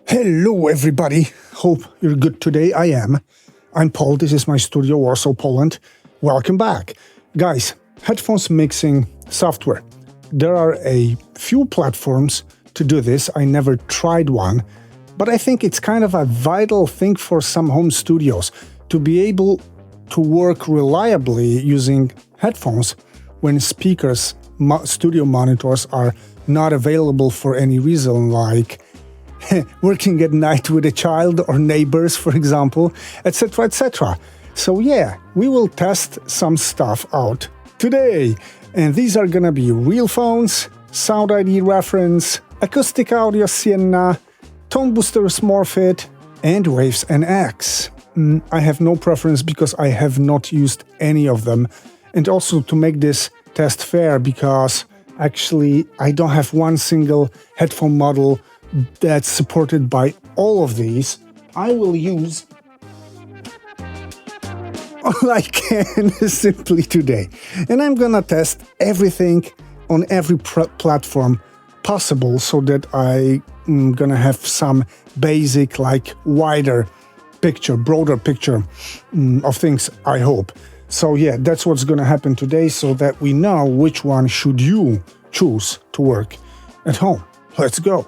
Hello everybody, hope you're good today. I am. I'm Paul, this is my studio, Warsaw, Poland. Welcome back. Guys, headphones mixing software. There are a few platforms to do this. I never tried one, but I think it's kind of a vital thing for some home studios to be able to work reliably using headphones when speakers, studio monitors are not available for any reason, like working at night with a child or neighbors, for example, etc., etc. So yeah, we will test some stuff out today. And these are gonna be Realphones, SoundID Reference, Acustica Audio Sienna, Toneboosters Morphit, and Whis and X. I have no preference because I have not used any of them. And also to make this test fair, because actually I don't have one single headphone model that's supported by all of these, I will use all I can simply today. And I'm gonna test everything on every platform possible so that I'm gonna have some basic, like wider picture, broader picture of things, I hope. So yeah, that's what's gonna happen today so that we know which one should you choose to work at home. Let's go.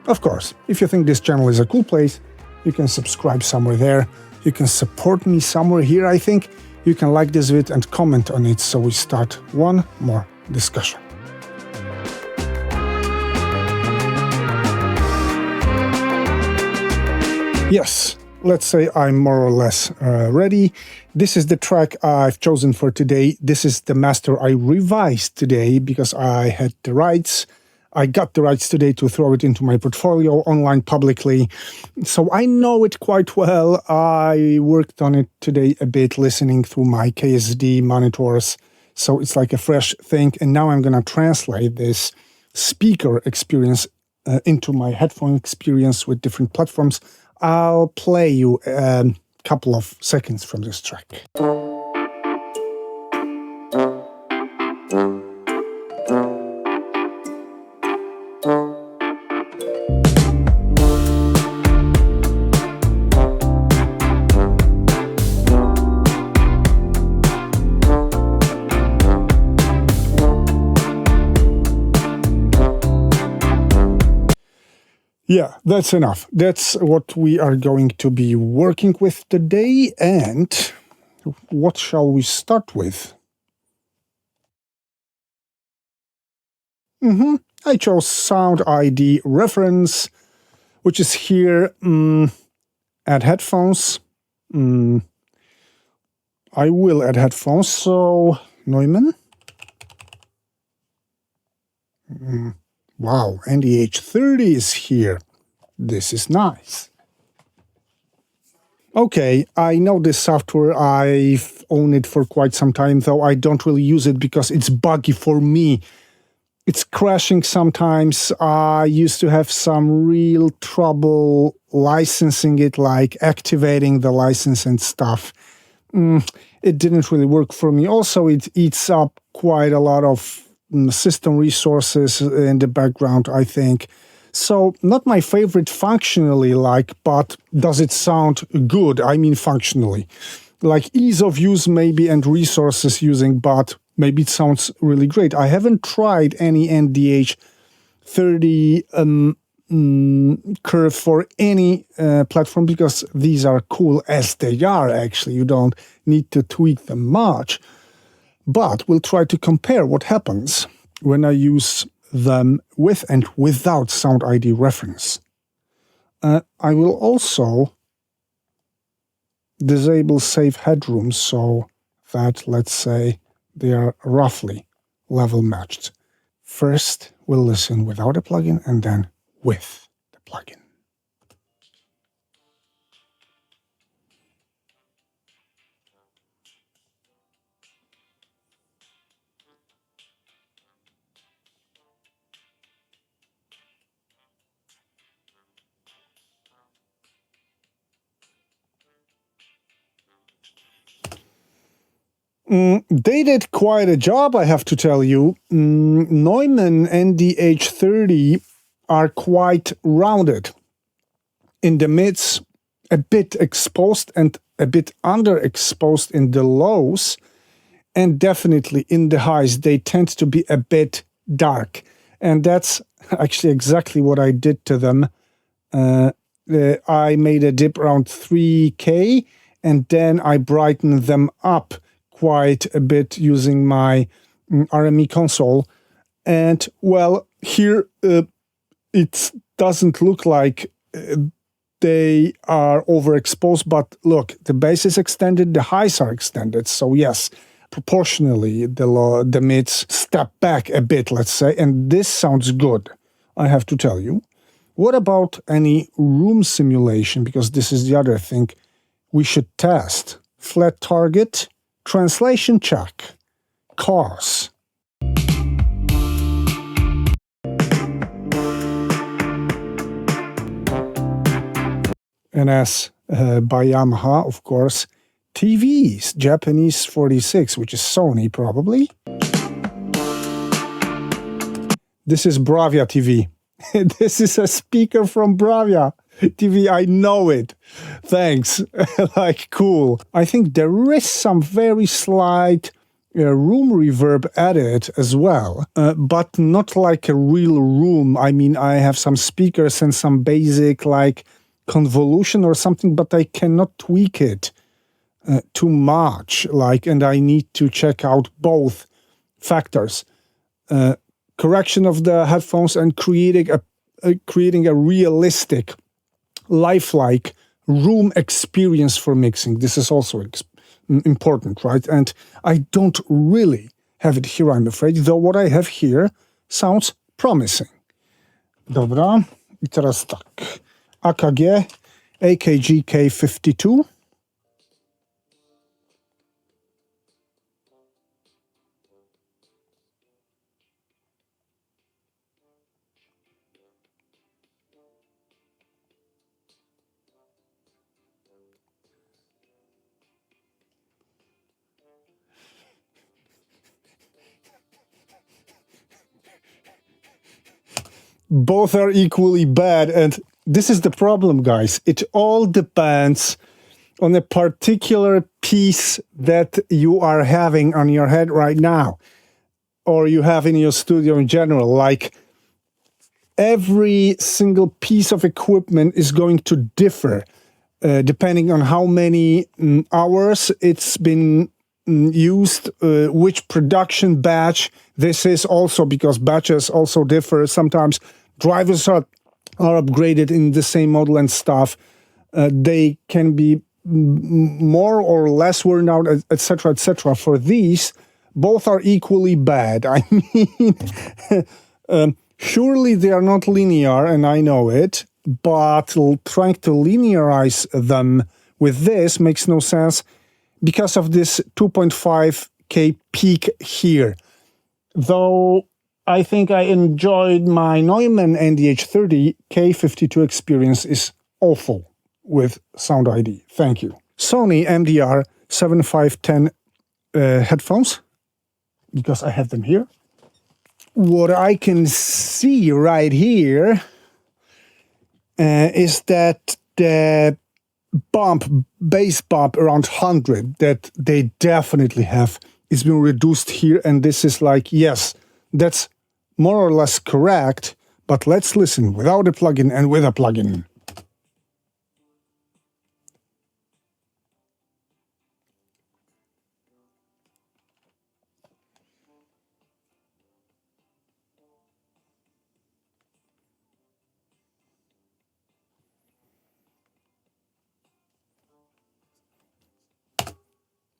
Of course, if you think this channel is a cool place, you can subscribe somewhere there. You can support me somewhere here, I think. You can like this video and comment on it so we start one more discussion. Yes, let's say I'm more or less ready. This is the track I've chosen for today. This is the master I revised today because I had the rights. I got the rights today to throw it into my portfolio online publicly, so I know it quite well. I worked on it today a bit, listening through my KSD monitors, so it's like a fresh thing, and now I'm gonna translate this speaker experience into my headphone experience with different platforms. I'll play you a couple of seconds from this track. Yeah, that's enough. That's what we are going to be working with today. And what shall we start with? I chose SoundID Reference, which is here. Add headphones. I will add headphones. So, Neumann. Wow, NDH30 is here. This is nice. Okay, I know this software. I've owned it for quite some time, though I don't really use it because it's buggy for me. It's crashing sometimes. I used to have some real trouble licensing it, like activating the license and stuff. It didn't really work for me. Also, it eats up quite a lot of system resources in the background, I think. So, not my favorite functionally, but does it sound good? I mean functionally. Like ease of use maybe and resources using, but maybe it sounds really great. I haven't tried any NDH30 curve for any platform because these are cool as they are, actually. You don't need to tweak them much. But we'll try to compare what happens when I use them with and without SoundID Reference. I will also disable save headroom so that, let's say, they are roughly level matched. First, we'll listen without a plugin and then with the plugin. They did quite a job, I have to tell you. Neumann NDH30 are quite rounded. in the mids, a bit exposed and a bit underexposed in the lows, and definitely in the highs, they tend to be a bit dark. And that's actually exactly what I did to them. I made a dip around 3K, and then I brightened them up quite a bit using my RME console. And, well, here it doesn't look like they are overexposed, but look, the bass is extended, the highs are extended. So yes, proportionally, the mids step back a bit, let's say, and this sounds good, I have to tell you. What about any room simulation? Because this is the other thing we should test. Flat target, translation check, cars. NS by Yamaha, of course. TVs, Japanese 46, which is Sony probably. This is Bravia TV. This is a speaker from Bravia TV, I know it. Thanks. Like, cool. I think there is some very slight room reverb added as well, but not like a real room. I mean, I have some speakers and some basic like convolution or something, but I cannot tweak it too much, like, and I need to check out both factors, correction of the headphones and creating a realistic, lifelike room experience for mixing. This is also important, right? And I don't really have it here, I'm afraid, though what I have here sounds promising. Dobra, i teraz tak. AKG, AKG K52. Both are equally bad, and this is the problem, guys. It all depends on a particular piece that you are having on your head right now, or you have in your studio in general. Like, every single piece of equipment is going to differ depending on how many hours it's been used, which production batch this is, also because batches also differ. Sometimes drivers are upgraded in the same model and stuff. They can be more or less worn out, etc., etc. For these, both are equally bad. I mean, surely they are not linear, and I know it, but trying to linearize them with this makes no sense because of this 2.5K peak here. Though I think I enjoyed my Neumann NDH30, K52 experience is awful with SoundID. Thank you. Sony MDR 7510 headphones, because I have them here. What I can see right here is that the bass bump around 100 that they definitely have is been reduced here, and this is like, yes, that's more or less correct, but let's listen without a plugin and with a plugin.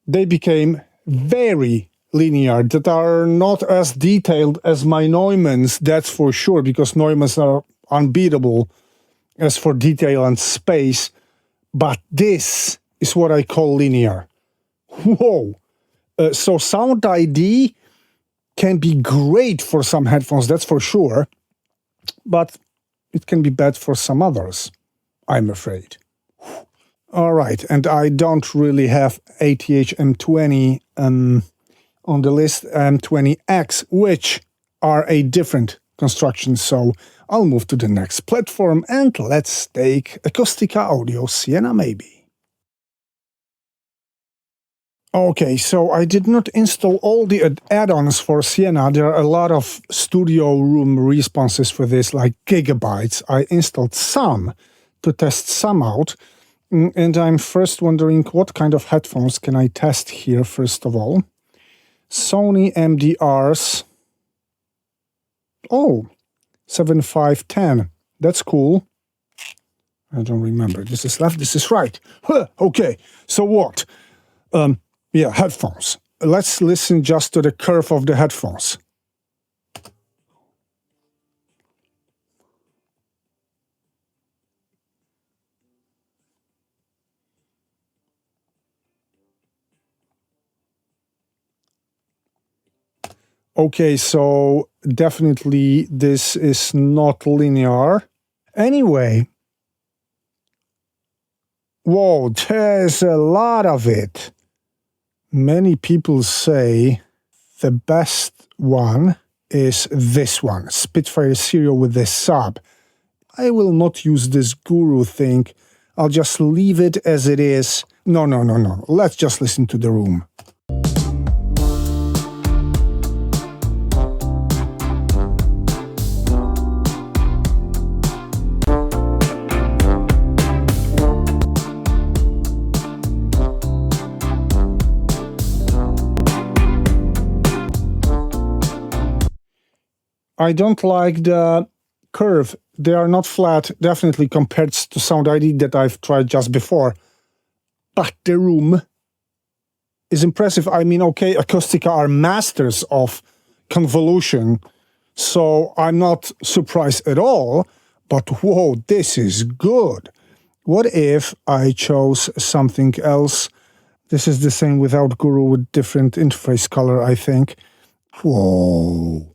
They became very linear, that are not as detailed as my Neumanns, that's for sure, because Neumanns are unbeatable as for detail and space, but this is what I call linear. Whoa! So SoundID can be great for some headphones, that's for sure, but it can be bad for some others, I'm afraid. All right, and I don't really have ATH M20 on the list, M20X, which are a different construction, so I'll move to the next platform and let's take Acustica Audio Sienna maybe. Okay, so I did not install all the add-ons for Sienna. There are a lot of studio room responses for this, like gigabytes. I installed some to test some out. And I'm first wondering what kind of headphones can I test here, first of all. Sony MDRs. Oh, 7510. That's cool. I don't remember. This is left, this is right. Huh, okay, so what? Yeah, headphones. Let's listen just to the curve of the headphones. Okay, so definitely this is not linear. Anyway, whoa, there's a lot of it. Many people say the best one is this one, Spitfire Stereo with this sub. I will not use this guru thing. I'll just leave it as it is. No. Let's just listen to the room. I don't like the curve. They are not flat, definitely compared to SoundID that I've tried just before. But the room is impressive. I mean, okay, Acustica are masters of convolution, so I'm not surprised at all. But whoa, this is good. What if I chose something else? This is the same without Guru with different interface color, I think. Whoa.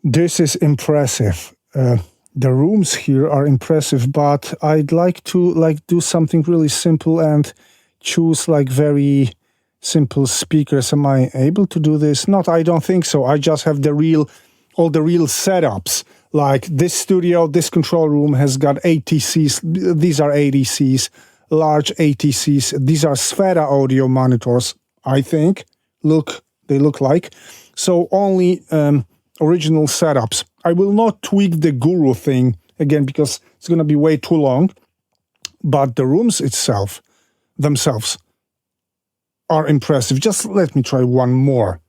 This is impressive. The rooms here are impressive, but I'd like to do something really simple and choose very simple speakers. Am I able to do this? Not, I don't think so. I just have all the real setups. Like this studio, this control room has got ATCs. These are ADCs, large ATCs. These are Sfera audio monitors, I think. They look like. So only original setups. I will not tweak the Guru thing again because it's going to be way too long. But the rooms themselves are impressive. Just let me try one more.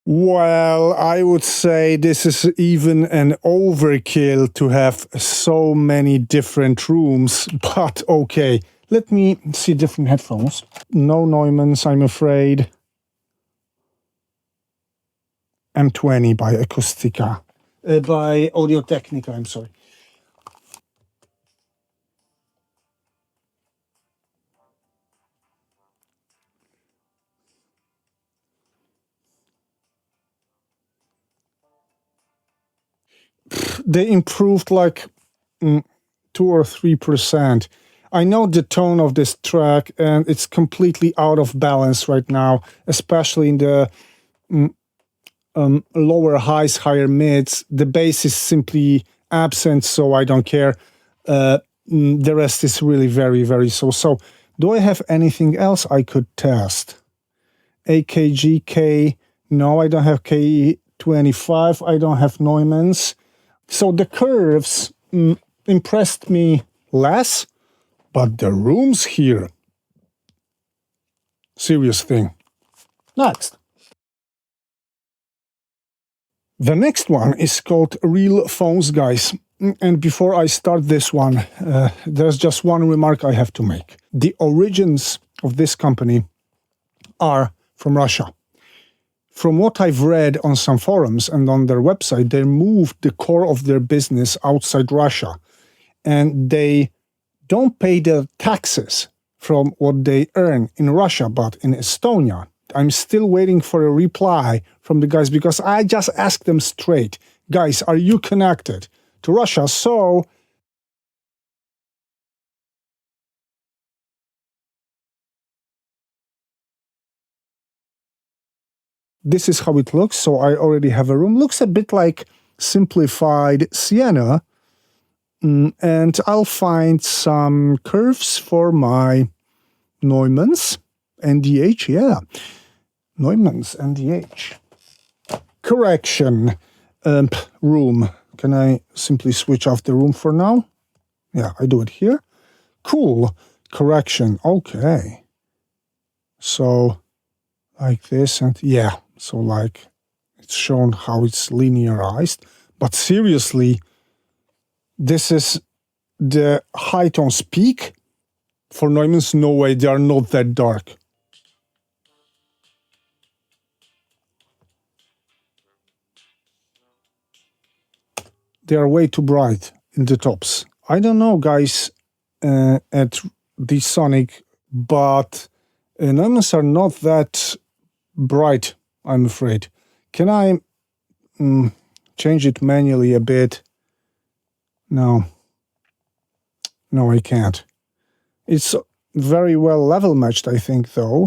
Well, I would say this is even an overkill to have so many different rooms, but okay. Let me see different headphones. No Neumanns, I'm afraid. M20 by Acustica. By Audio-Technica, I'm sorry. They improved 2 or 3%. I know the tone of this track, and it's completely out of balance right now, especially in the lower highs, higher mids. The bass is simply absent, so I don't care. The rest is really very, very so. Do I have anything else I could test? AKG, no, I don't have K25, I don't have Neumanns. So the curves impressed me less, but the rooms here, serious thing. Next. The next one is called Realphones, guys. And before I start this one, there's just one remark I have to make. The origins of this company are from Russia. from what I've read on some forums and on their website, they moved the core of their business outside Russia. And they don't pay the taxes from what they earn in Russia, but in Estonia. I'm still waiting for a reply from the guys because I just asked them straight, guys, are you connected to Russia? So this is how it looks. So I already have a room. Looks a bit like simplified Sienna. And I'll find some curves for my Neumann's NDH. Yeah, Neumann's NDH. Correction room. Can I simply switch off the room for now? Yeah, I do it here. Cool. Correction. Okay. So like this, and yeah, so like it's shown how it's linearized. But seriously, this is the high tones peak. For Neumann's, no way, they are not that dark. They are way too bright in the tops. I don't know, guys, at DSoniq, but Neumann's are not that bright, I'm afraid. Can I change it manually a bit? No. No, I can't. It's very well level matched, I think, though.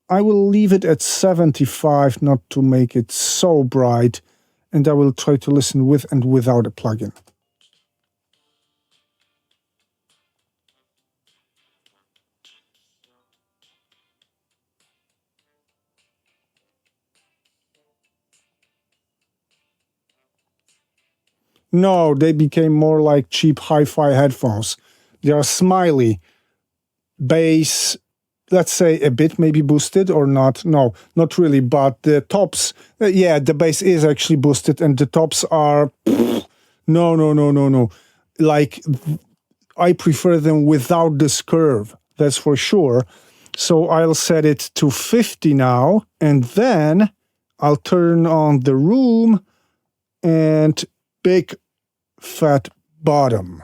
I will leave it at 75, not to make it so bright, and I will try to listen with and without a plugin. No, they became more like cheap hi-fi headphones. They are smiley. Bass, let's say a bit maybe boosted or not. No, not really, but the tops, yeah, the bass is actually boosted and the tops are, no. Like, I prefer them without this curve, that's for sure. So I'll set it to 50 now, and then I'll turn on the room and big fat bottom.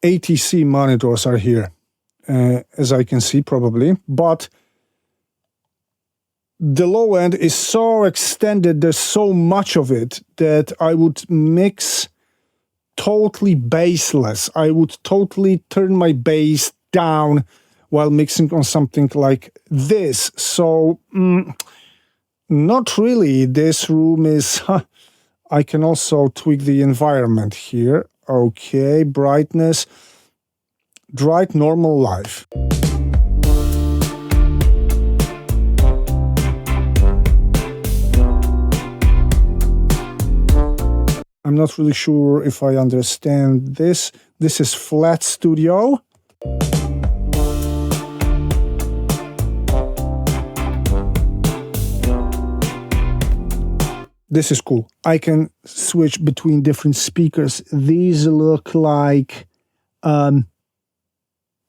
ATC monitors are here, as I can see probably, but the low end is so extended, there's so much of it, that I would mix totally bassless. I would totally turn my bass down while mixing on something like this. So, not really. This room is... I can also tweak the environment here. Okay, brightness. Bright normal life. I'm not really sure if I understand this. This is Flat Studio. This is cool. I can switch between different speakers. These look like, I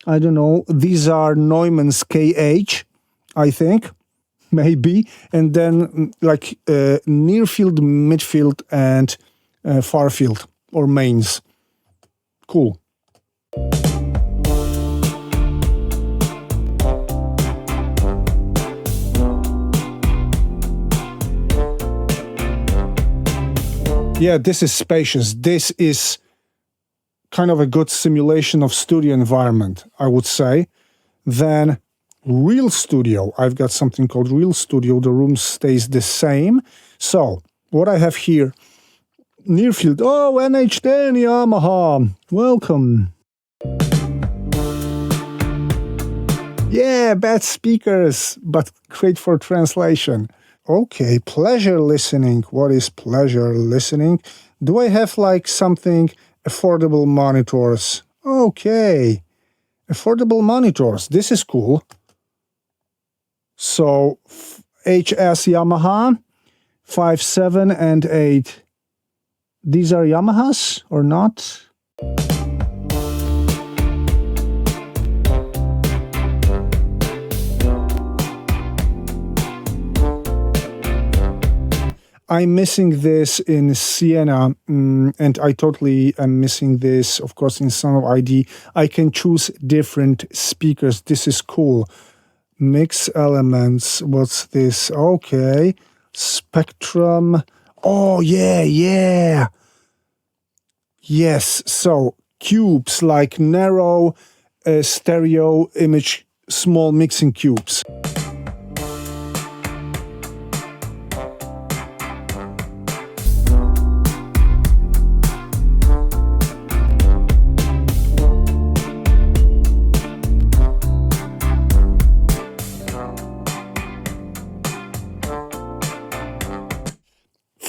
don't know, these are Neumann's KH, I think, maybe. And then like near field, midfield, and far field or mains. Cool. Yeah, this is spacious. This is kind of a good simulation of studio environment, I would say. Then Real Studio. I've got something called Real Studio. The room stays the same. So what I have here, near field. Oh, NH10 Yamaha. Welcome. Yeah, bad speakers, but great for translation. Okay, pleasure listening. What is pleasure listening? Do I have like something affordable monitors? Okay, affordable monitors. This is cool. So HS Yamaha 5, 7, and 8 These are Yamahas or not? I'm missing this in Sienna, and I totally am missing this, of course, in SoundID. I can choose different speakers. This is cool. Mix elements. What's this? Okay. Spectrum. Oh, yeah, yeah. Yes, so cubes like narrow stereo image, small mixing cubes.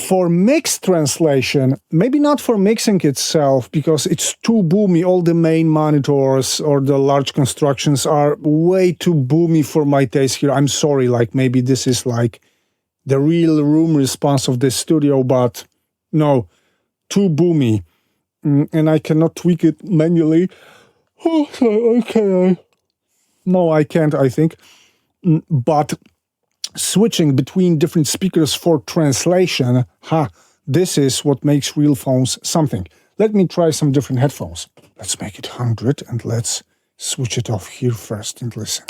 For mix translation, maybe not for mixing itself, because it's too boomy. All the main monitors or the large constructions are way too boomy for my taste here. I'm sorry, like maybe this is like the real room response of this studio, but no, too boomy. And I cannot tweak it manually. Oh, okay. No, I can't, I think. But switching between different speakers for translation, this is what makes Realphones something. Let me try some different headphones. Let's make it 100 and let's switch it off here first and listen.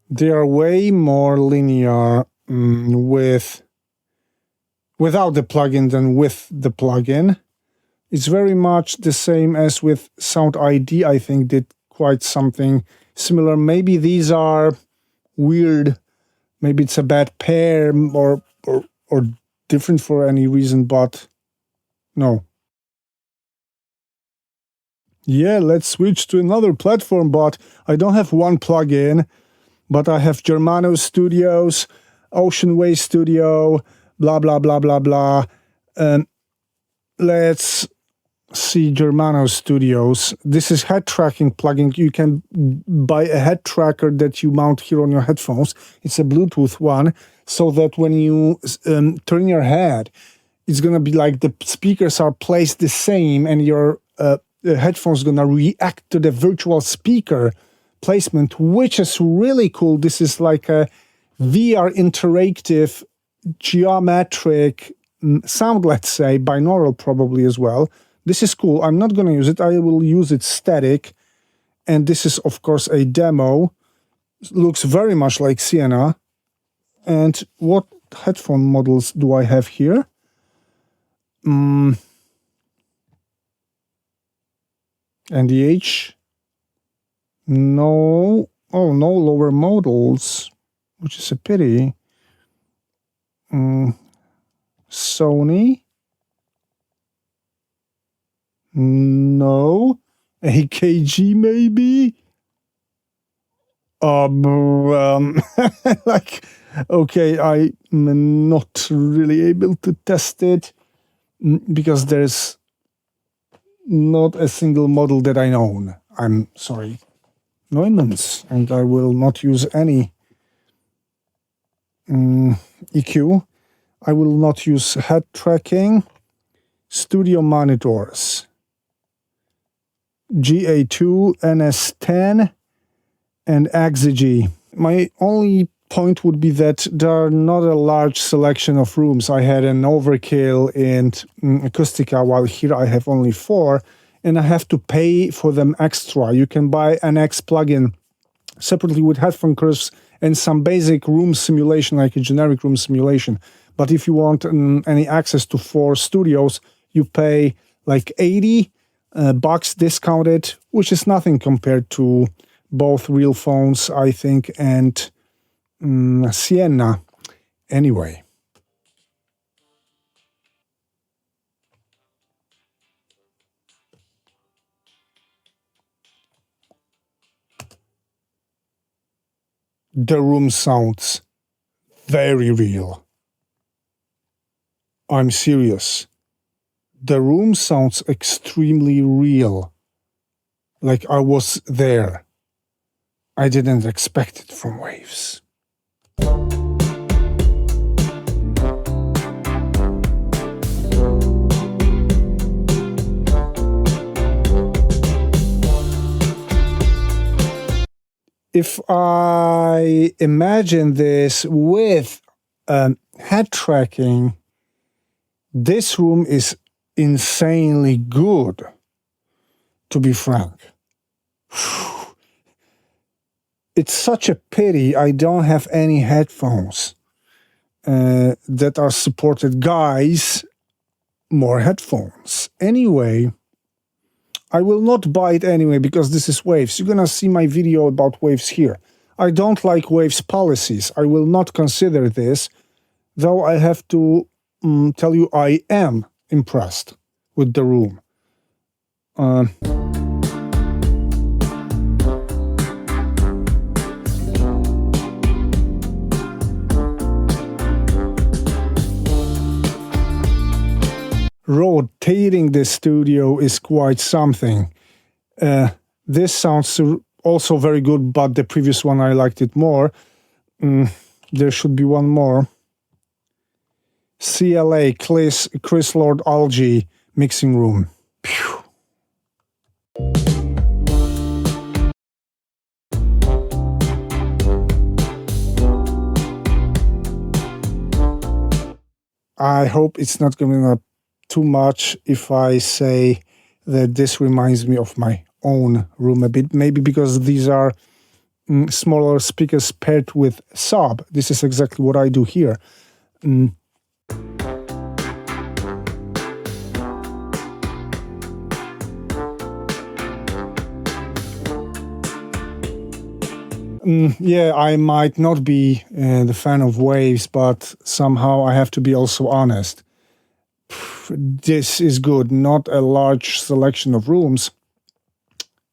They are way more linear without the plugin than with the plugin. It's very much the same as with SoundID. I think did quite something similar. Maybe these are weird. Maybe it's a bad pair or different for any reason, but no. Yeah, let's switch to another platform, but I don't have one plugin. But I have Germano Studios, Ocean Way Studio, blah, blah, blah, blah, blah. Let's see Germano Studios. This is head tracking plugin. You can buy a head tracker that you mount here on your headphones. It's a Bluetooth one, so that when you turn your head, it's going to be like the speakers are placed the same and your headphones going to react to the virtual speaker placement, which is really cool. This is like a VR interactive geometric sound, let's say, binaural probably as well. This is cool. I'm not going to use it. I will use it static. And this is, of course, a demo. It looks very much like Sienna. And what headphone models do I have here? NDH. No, no lower models, which is a pity. Sony. No. AKG maybe. Like, okay, I'm not really able to test it because there's not a single model that I own. I'm sorry. Neumanns, and I will not use any EQ. I will not use head tracking. Studio monitors. GA2, NS10, and Axig. My only point would be that there are not a large selection of rooms. I had an overkill in Acustica, while here I have only 4. And I have to pay for them extra. You can buy an X plugin separately with headphone curves and some basic room simulation, like a generic room simulation. But if you want any access to 4 studios, you pay like 80 bucks discounted, which is nothing compared to both Realphones, I think, and Sienna. Anyway. The room sounds very real. I'm serious. the room sounds extremely real, like I was there. I didn't expect it from Waves. If I imagine this with head tracking, this room is insanely good, to be frank. It's such a pity I don't have any headphones that are supported. Guys, more headphones. Anyway, I will not buy it anyway because this is Waves. You're gonna see my video about Waves here. I don't like Waves policies. I will not consider this, though I have to tell you I am impressed with the room. Rotating the studio is quite something. This sounds also very good, but the previous one I liked it more. There should be one more. CLA, Chris Lord Algae mixing room. Phew. I hope it's not going to be too much if I say that this reminds me of my own room a bit, maybe because these are smaller speakers paired with sub. This is exactly what I do here. Yeah, I might not be the fan of Waves, but somehow I have to be also honest. This is good. Not a large selection of rooms,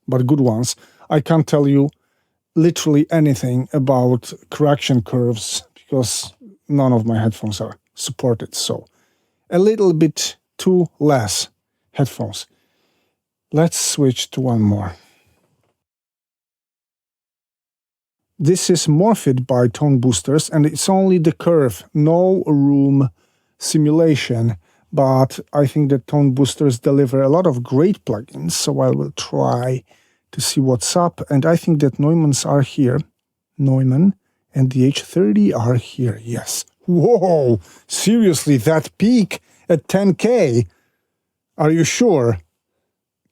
but good ones. I can't tell you literally anything about correction curves because none of my headphones are supported. So a little bit too less headphones. Let's switch to one more. This is Morphit by Toneboosters, and it's only the curve, no room simulation. But I think that Toneboosters deliver a lot of great plugins, so I will try to see what's up. And I think that Neumanns are here. Neumann and the H30 are here, yes. Whoa, seriously, that peak at 10K? Are you sure?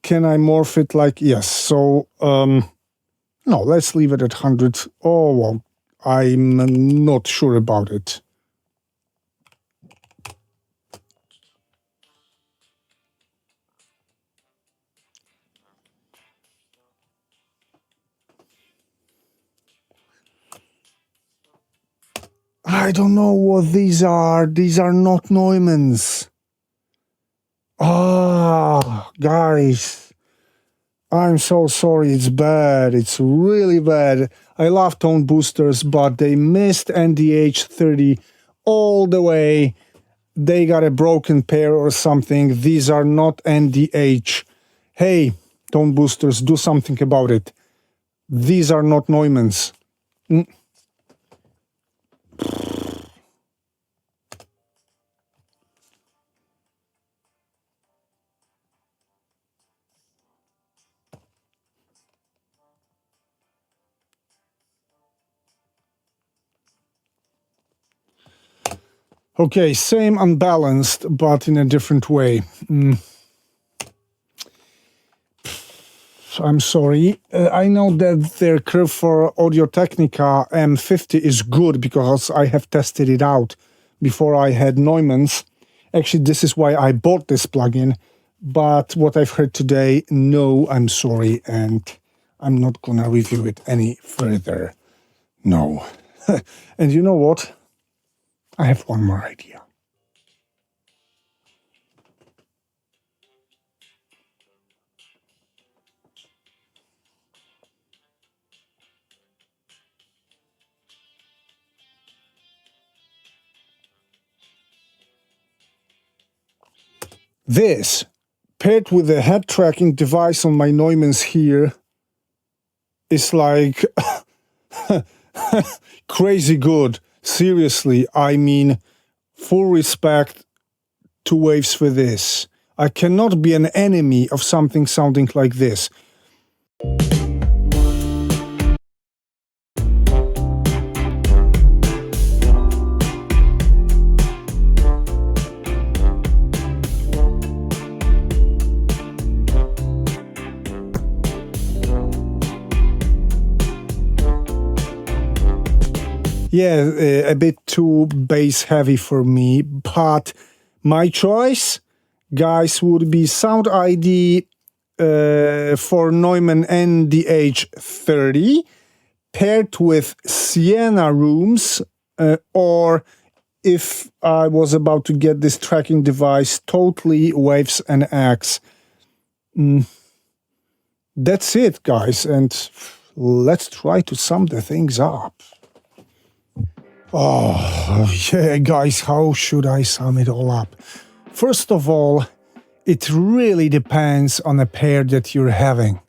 Can I morph it like, yes, so, no, let's leave it at 100. Oh, well, I'm not sure about it. I don't know what these are. These are not Neumanns. Ah, guys. I'm so sorry. It's bad. It's really bad. I love Toneboosters, but they missed NDH30 all the way. They got a broken pair or something. These are not NDH. Hey, Toneboosters, do something about it. These are not Neumanns. Okay, same unbalanced, but in a different way. I'm sorry. I know that their curve for Audio-Technica M50 is good because I have tested it out before I had Neumann's. Actually, this is why I bought this plugin. But what I've heard today, no, I'm sorry, and I'm not gonna review it any further. No. And you know what? I have one more idea. This, paired with the head tracking device on my Neumanns here, is like crazy good. Seriously, I mean, full respect to Waves for this. I cannot be an enemy of something sounding like this. Yeah, a bit too bass heavy for me, but my choice, guys, would be SoundID for Neumann NDH30 paired with Sienna rooms, or if I was about to get this tracking device, totally Waves and X. That's it, guys, and let's try to sum the things up. Oh, yeah, guys, how should I sum it all up? First of all, it really depends on the pair that you're having.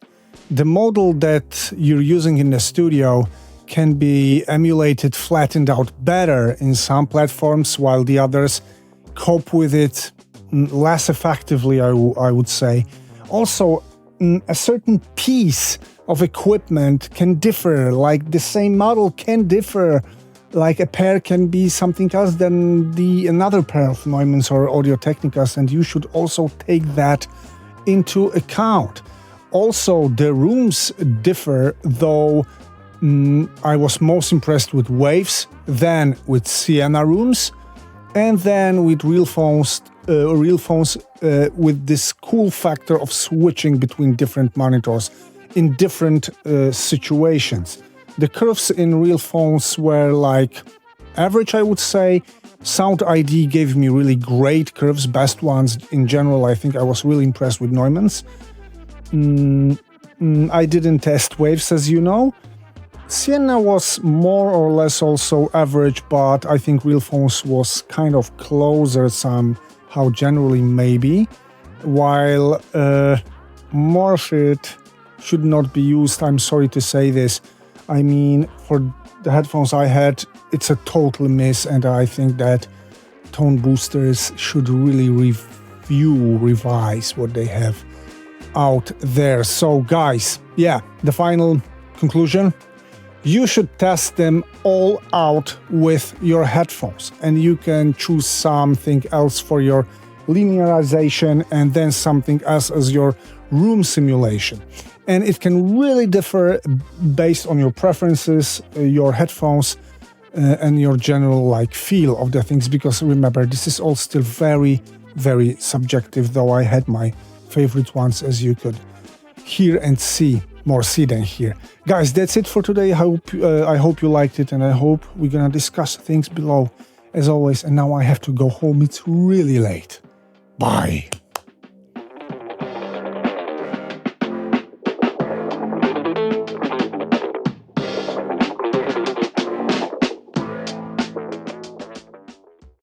The model that you're using in the studio can be emulated, flattened out better in some platforms, while the others cope with it less effectively, I would say. Also, a certain piece of equipment can differ, like the same model can differ. Like a pair can be something else than another pair of Neumanns or Audio-Technicas, and you should also take that into account. Also, the rooms differ, though I was most impressed with Waves, then with Sienna rooms, and then with Realphones with this cool factor of switching between different monitors in different situations. The curves in Realphones were like average, I would say. SoundID gave me really great curves, best ones in general. I think I was really impressed with Neumanns. I didn't test Waves, as you know. Sienna was more or less also average, but I think Realphones was kind of closer somehow, generally maybe, while Morphit should not be used. I'm sorry to say this. I mean, for the headphones I had, it's a total miss, and I think that Toneboosters should really revise what they have out there. So guys, yeah, the final conclusion, you should test them all out with your headphones, and you can choose something else for your linearization and then something else as your room simulation. And it can really differ based on your preferences, your headphones, and your general like feel of the things, because remember, this is all still very, very subjective, though I had my favorite ones, as you could hear and see, more see than hear. Guys, that's it for today. I hope you liked it, and I hope we're gonna discuss things below, as always. And now I have to go home, it's really late. Bye.